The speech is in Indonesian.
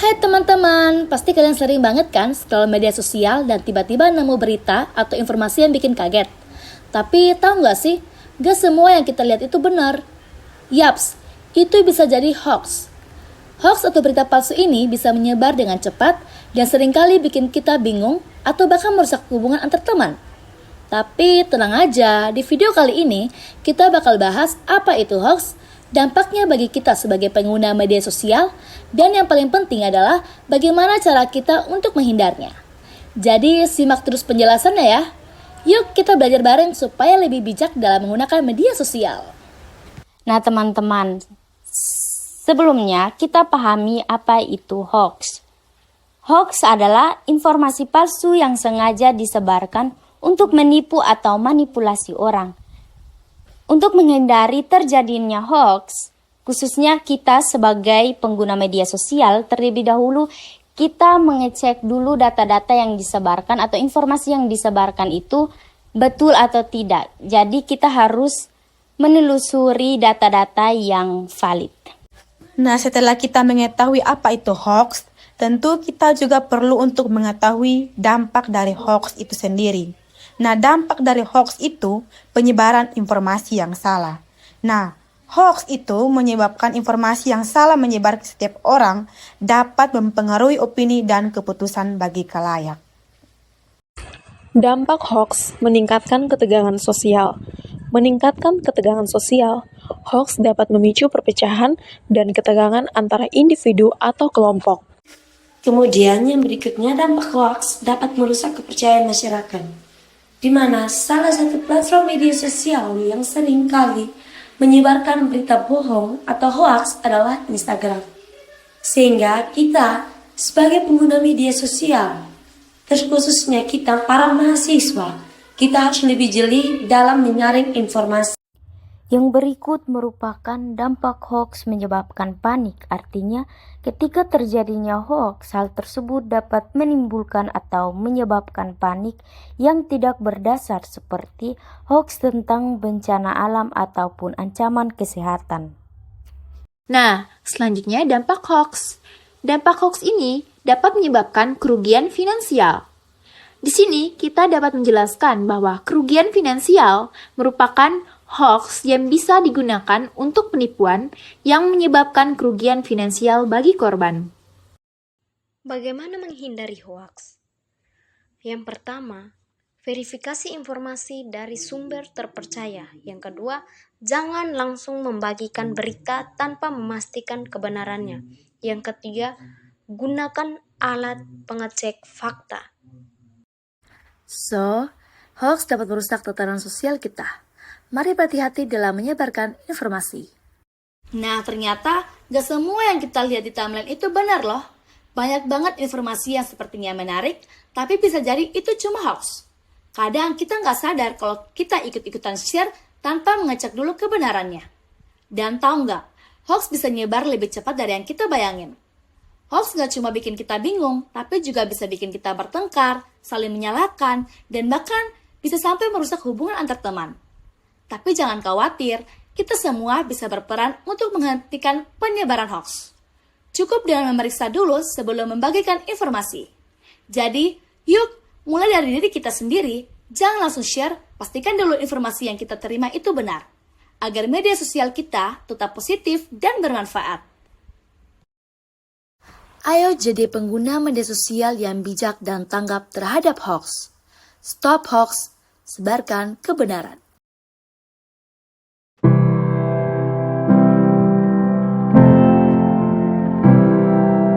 Hai teman-teman, pasti kalian sering banget kan scroll media sosial dan tiba-tiba nemu berita atau informasi yang bikin kaget. Tapi tahu nggak sih, gak semua yang kita lihat itu benar. Yaps, itu bisa jadi hoax. Hoax atau berita palsu ini bisa menyebar dengan cepat dan seringkali bikin kita bingung atau bahkan merusak hubungan antar teman. Tapi tenang aja, di video kali ini kita bakal bahas apa itu hoax, dampaknya bagi kita sebagai pengguna media sosial, dan yang paling penting adalah bagaimana cara kita untuk menghindarnya. Jadi simak terus penjelasannya ya. Yuk kita belajar bareng supaya lebih bijak dalam menggunakan media sosial. Nah teman-teman, sebelumnya kita pahami apa itu hoax. Hoax adalah informasi palsu yang sengaja disebarkan untuk menipu atau manipulasi orang. Untuk menghindari terjadinya hoax, khususnya kita sebagai pengguna media sosial, terlebih dahulu kita mengecek dulu data-data yang disebarkan atau informasi yang disebarkan itu betul atau tidak. Jadi kita harus menelusuri data-data yang valid. Nah, setelah kita mengetahui apa itu hoax, tentu kita juga perlu untuk mengetahui dampak dari hoax itu sendiri. Nah, dampak dari hoax itu penyebaran informasi yang salah. Nah, hoax itu menyebabkan informasi yang salah menyebar ke setiap orang dapat mempengaruhi opini dan keputusan bagi khalayak. Dampak hoax meningkatkan ketegangan sosial. Meningkatkan ketegangan sosial, hoax dapat memicu perpecahan dan ketegangan antara individu atau kelompok. Kemudian yang berikutnya, dampak hoax dapat merusak kepercayaan masyarakat, di mana salah satu platform media sosial yang sering kali menyebarkan berita bohong atau hoax adalah Instagram. Sehingga kita sebagai pengguna media sosial, terkhususnya kita para mahasiswa, kita harus lebih jeli dalam menyaring informasi. Yang berikut merupakan dampak hoax menyebabkan panik. Artinya, ketika terjadinya hoax, hal tersebut dapat menimbulkan atau menyebabkan panik yang tidak berdasar seperti hoax tentang bencana alam ataupun ancaman kesehatan. Nah, selanjutnya dampak hoax. Dampak hoax ini dapat menyebabkan kerugian finansial. Di sini kita dapat menjelaskan bahwa kerugian finansial merupakan hoax yang bisa digunakan untuk penipuan yang menyebabkan kerugian finansial bagi korban. Bagaimana menghindari hoax? Yang pertama, verifikasi informasi dari sumber terpercaya. Yang kedua, jangan langsung membagikan berita tanpa memastikan kebenarannya. Yang ketiga, gunakan alat pengecek fakta. So, hoax dapat merusak tatanan sosial kita. Mari berhati-hati dalam menyebarkan informasi. Nah, ternyata gak semua yang kita lihat di timeline itu benar loh. Banyak banget informasi yang sepertinya menarik, tapi bisa jadi itu cuma hoax. Kadang kita gak sadar kalau kita ikut-ikutan share tanpa mengecek dulu kebenarannya. Dan tahu gak, hoax bisa nyebar lebih cepat dari yang kita bayangin. Hoax gak cuma bikin kita bingung, tapi juga bisa bikin kita bertengkar, saling menyalahkan, dan bahkan bisa sampai merusak hubungan antar teman. Tapi jangan khawatir, kita semua bisa berperan untuk menghentikan penyebaran hoax. Cukup dengan memeriksa dulu sebelum membagikan informasi. Jadi, yuk mulai dari diri kita sendiri, jangan langsung share, pastikan dulu informasi yang kita terima itu benar, agar media sosial kita tetap positif dan bermanfaat. Ayo jadi pengguna media sosial yang bijak dan tanggap terhadap hoax. Stop hoax, sebarkan kebenaran.